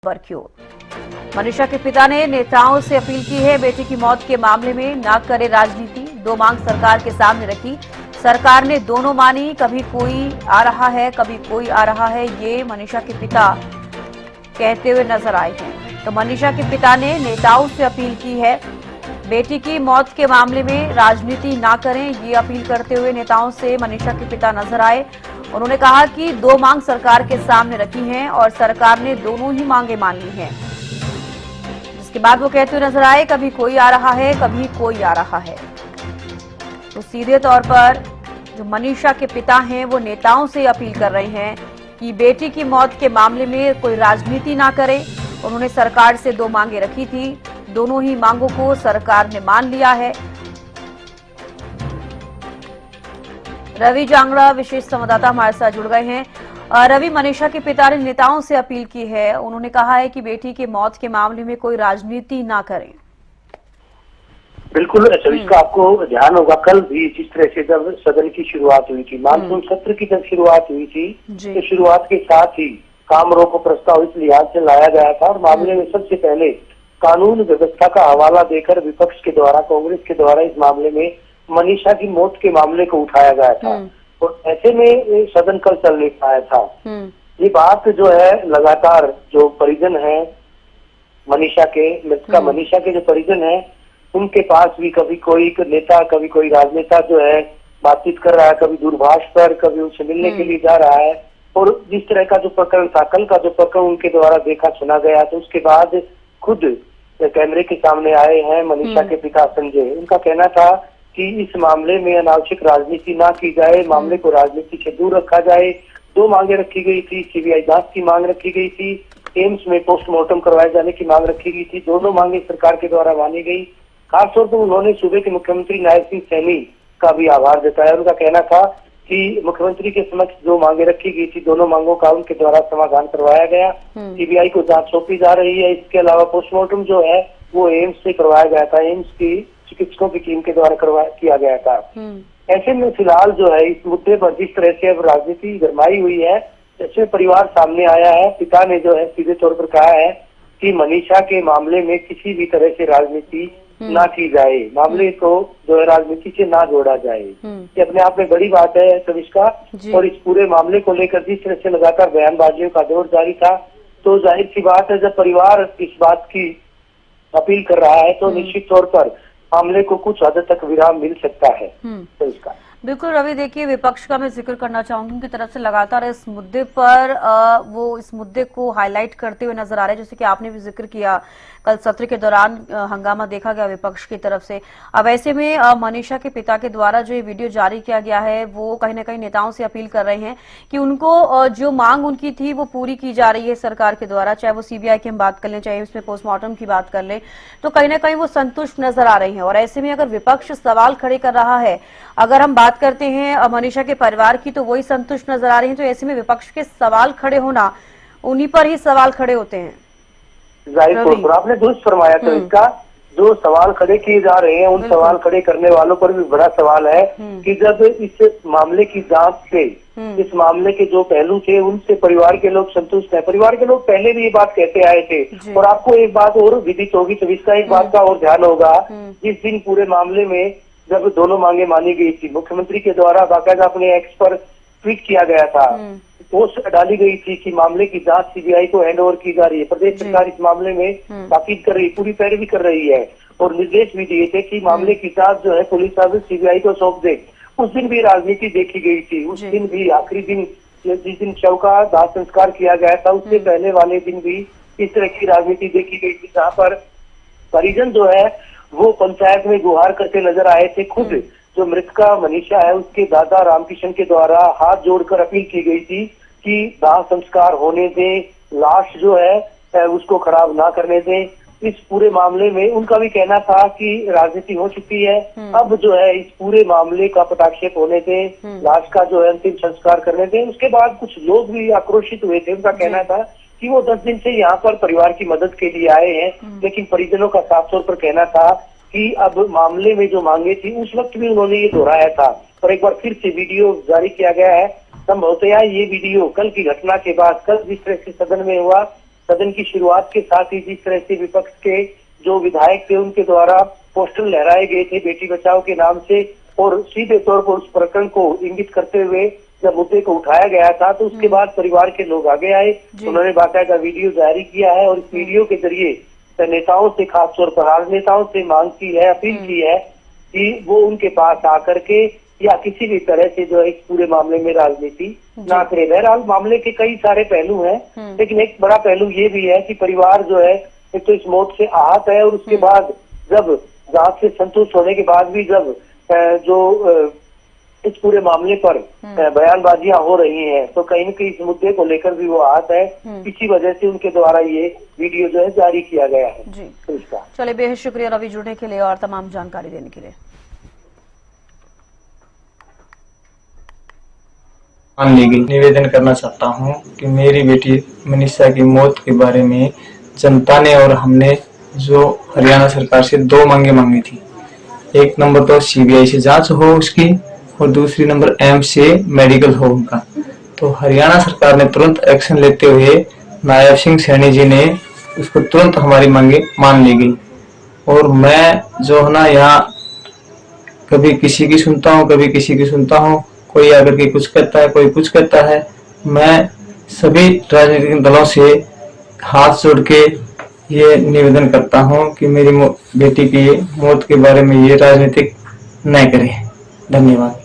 खबर की ओर। मनीषा के पिता ने नेताओं से अपील की है, बेटी की मौत के मामले में न करे राजनीति। दो मांग सरकार के सामने रखी, सरकार ने दोनों मानी। कभी कोई आ रहा है, कभी कोई आ रहा है, ये मनीषा के पिता कहते हुए नजर आए हैं। तो मनीषा के पिता ने नेताओं से अपील की है, बेटी की मौत के मामले में राजनीति ना करें, ये अपील करते हुए नेताओं से मनीषा के पिता नजर आए। उन्होंने कहा कि दो मांग सरकार के सामने रखी हैं और सरकार ने दोनों ही मांगे मान ली हैं। जिसके बाद वो कहते हुए नजर आए, कभी कोई आ रहा है, कभी कोई आ रहा है। तो सीधे तौर पर जो मनीषा के पिता हैं वो नेताओं से अपील कर रहे हैं कि बेटी की मौत के मामले में कोई राजनीति ना करे। उन्होंने सरकार से दो मांगे रखी थी, दोनों ही मांगों को सरकार ने मान लिया है। रवि जांगड़ा विशेष संवाददाता हमारे साथ जुड़ गए हैं। रवि, मनीषा के पिता ने नेताओं से अपील की है, उन्होंने कहा है कि बेटी की मौत के मामले में कोई राजनीति ना करें। बिल्कुल इसका आपको ध्यान होगा, कल भी जिस तरह से जब सदन की शुरुआत हुई थी, मानसून सत्र की जब शुरुआत हुई थी, तो शुरुआत के साथ ही काम रोको प्रस्ताव इस लिहाज से लाया गया था और मामले में सबसे पहले कानून व्यवस्था का हवाला देकर विपक्ष के द्वारा, कांग्रेस के द्वारा इस मामले में मनीषा की मौत के मामले को उठाया गया था और ऐसे में सदन कल चल नहीं पाया था। ये बात जो है लगातार जो परिजन है मनीषा के, मृतका मनीषा के जो परिजन है, उनके पास भी कभी कोई नेता, कभी कोई राजनेता जो है बातचीत कर रहा है, कभी दूरभाष पर, कभी उनसे मिलने के लिए जा रहा है। और जिस तरह का जो प्रकरण था, कल का जो प्रकरण उनके द्वारा देखा सुना गया, तो उसके बाद खुद कैमरे के सामने आए हैं मनीषा के पिता संजय। उनका कहना था कि इस मामले में अनावश्यक राजनीति ना की जाए, मामले को राजनीति से दूर रखा जाए। दो मांगे रखी गई थी, सीबीआई जांच की मांग रखी गई थी, एम्स में पोस्टमार्टम करवाए जाने की मांग रखी गई थी। दोनों मांगे सरकार के द्वारा मानी गई। खासतौर पर उन्होंने सूबे के मुख्यमंत्री नायब सिंह सैनी का भी आभार जताया। उनका कहना था कि मुख्यमंत्री के समक्ष जो मांगे रखी गई थी, दोनों मांगों का उनके द्वारा समाधान करवाया गया। सीबीआई को जांच सौंपी जा रही है। इसके अलावा पोस्टमार्टम जो है वो एम्स से करवाया गया था, एम्स की चिकित्सकों की टीम के द्वारा किया गया था। ऐसे में फिलहाल जो है इस मुद्दे पर जिस तरह से अब राजनीति गरमाई हुई है, ऐसे परिवार सामने आया है। पिता ने जो है सीधे तौर पर कहा है कि मनीषा के मामले में किसी भी तरह से राजनीति ना की जाए, मामले को जो है राजनीति से ना जोड़ा जाए। ये अपने आप में बड़ी बात है सविष्का। और इस पूरे मामले को लेकर जिस तरह से लगातार बयानबाजियों का दौर जारी था, तो जाहिर सी बात है जब परिवार इस बात की अपील कर रहा है तो निश्चित तौर पर मामले को कुछ हद तक विराम मिल सकता है। तो इसका बिल्कुल रवि, देखिए विपक्ष का मैं जिक्र करना चाहूंगी, उनकी तरफ से लगातार इस मुद्दे पर वो इस मुद्दे को हाईलाइट करते हुए नजर आ रहे हैं, जैसे कि आपने भी जिक्र किया। कल सत्र के दौरान हंगामा देखा गया विपक्ष की तरफ से। अब ऐसे में मनीषा के पिता के द्वारा जो ये वीडियो जारी किया गया है, वो कहीं ना कहीं नेताओं से अपील कर रहे हैं कि उनको जो मांग उनकी थी वो पूरी की जा रही है सरकार के द्वारा, चाहे वो सीबीआई की हम बात कर लें, चाहे उसमें पोस्टमार्टम की बात कर लें, तो कहीं ना कहीं वो संतुष्ट नजर आ रही है। और ऐसे में अगर विपक्ष सवाल खड़े कर रहा है, अगर हम बात करते हैं मनीषा के परिवार की, तो वही संतुष्ट नजर आ रही है। तो ऐसे में विपक्ष के सवाल खड़े होना, उन्हीं पर ही सवाल खड़े होते हैं। जाहिर तौर पर आपने दुरुस्त फरमाया। तो इसका जो सवाल खड़े किए जा रहे हैं, उन सवाल खड़े करने वालों पर भी बड़ा सवाल है कि जब इस मामले की जांच से, इस मामले के जो पहलू थे उनसे परिवार के लोग संतुष्ट हैं। परिवार के लोग पहले भी ये बात कहते आए थे। और आपको एक बात और विदित होगी, तो इसका एक बात का और ध्यान होगा, जिस दिन पूरे मामले में जब दोनों मांगे मानी गई थी, मुख्यमंत्री के द्वारा बाकायदा अपने एक्स पर ट्वीट किया गया था, पोस्ट डाली गई थी कि मामले की जांच सीबीआई को हैंड ओवर की जा रही है। प्रदेश सरकार इस मामले में ताकीद कर रही है, पूरी पैरवी कर रही है और निर्देश भी दिए थे कि मामले की जांच जो है पुलिस सर्विस सीबीआई को सौंप दे। उस दिन भी राजनीति देखी गई थी। उस दिन भी आखिरी दिन जिस दिन शव का दाह संस्कार किया गया था, उससे पहले वाले दिन भी इस तरह की राजनीति देखी गई थी, जहाँ पर परिजन जो है वो पंचायत में गुहार करते नजर आए थे। खुद जो मृतका मनीषा है उसके दादा रामकिशन के द्वारा हाथ जोड़कर अपील की गई थी कि दाह संस्कार होने दें, लाश जो है उसको खराब ना करने दें। इस पूरे मामले में उनका भी कहना था कि राजनीति हो चुकी है, अब जो है इस पूरे मामले का पटाक्षेप होने दें, लाश का जो है अंतिम संस्कार करने दें। उसके बाद कुछ लोग भी आक्रोशित हुए थे। उनका कहना था कि वो 10 दिन से यहाँ पर परिवार की मदद के लिए आए हैं, लेकिन परिजनों का साफ तौर पर कहना था कि अब मामले में जो मांगे थी उस वक्त भी उन्होंने ये दोहराया था और एक बार फिर से वीडियो जारी किया गया है। संभवतः ये वीडियो कल की घटना के बाद, कल जिस तरह से सदन में हुआ, सदन की शुरुआत के साथ ही जिस तरह से विपक्ष के जो विधायक थे उनके द्वारा पोस्टर लहराए गए थे बेटी बचाओ के नाम से, और सीधे तौर पर उस प्रकरण को इंगित करते हुए जब मुद्दे को उठाया गया था तो उसके बाद परिवार के लोग आगे आए, उन्होंने बाकायदा वीडियो जारी किया है और इस वीडियो के जरिए नेताओं से, खासतौर पर राजनेताओं से मांग की है, अपील की है कि वो उनके पास आकर के या किसी भी तरह से जो है इस पूरे मामले में राजनीति ना करे। बहरहाल मामले के कई सारे पहलू हैं, लेकिन एक बड़ा पहलू ये भी है कि परिवार जो है एक तो इस मौत से आहत है और उसके बाद जब जांच से संतुष्ट होने के बाद भी जब जो इस पूरे मामले पर बयानबाजियां हो रही हैं तो कहीं न कहीं इस मुद्दे को लेकर भी वो आहत है। इसी वजह से उनके द्वारा ये वीडियो जो है जारी किया गया है। जी तो इसका चलिए, बेहद शुक्रिया रवि जुड़ने के लिए और तमाम जानकारी देने के लिए। मान ली गई। निवेदन करना चाहता हूं कि मेरी बेटी मनीषा की मौत के बारे में जनता ने और हमने जो हरियाणा सरकार से 2 मांगे मांगी थी। एक नंबर तो सीबीआई से जांच हो उसकी और दूसरी नंबर एम्स से मेडिकल हो उनका। तो हरियाणा सरकार ने तुरंत एक्शन लेते हुए नायब सिंह सैनी जी ने उसको तुरंत हमारी मांगे मान ली गई। और मैं जो है ना यहाँ कभी किसी की सुनता हूँ, कभी किसी की सुनता हूँ, कोई आकर के कुछ कहता है, कोई कुछ कहता है। मैं सभी राजनीतिक दलों से हाथ जोड़ के ये निवेदन करता हूँ कि मेरी बेटी की मौत के बारे में ये राजनीतिक न करें। धन्यवाद।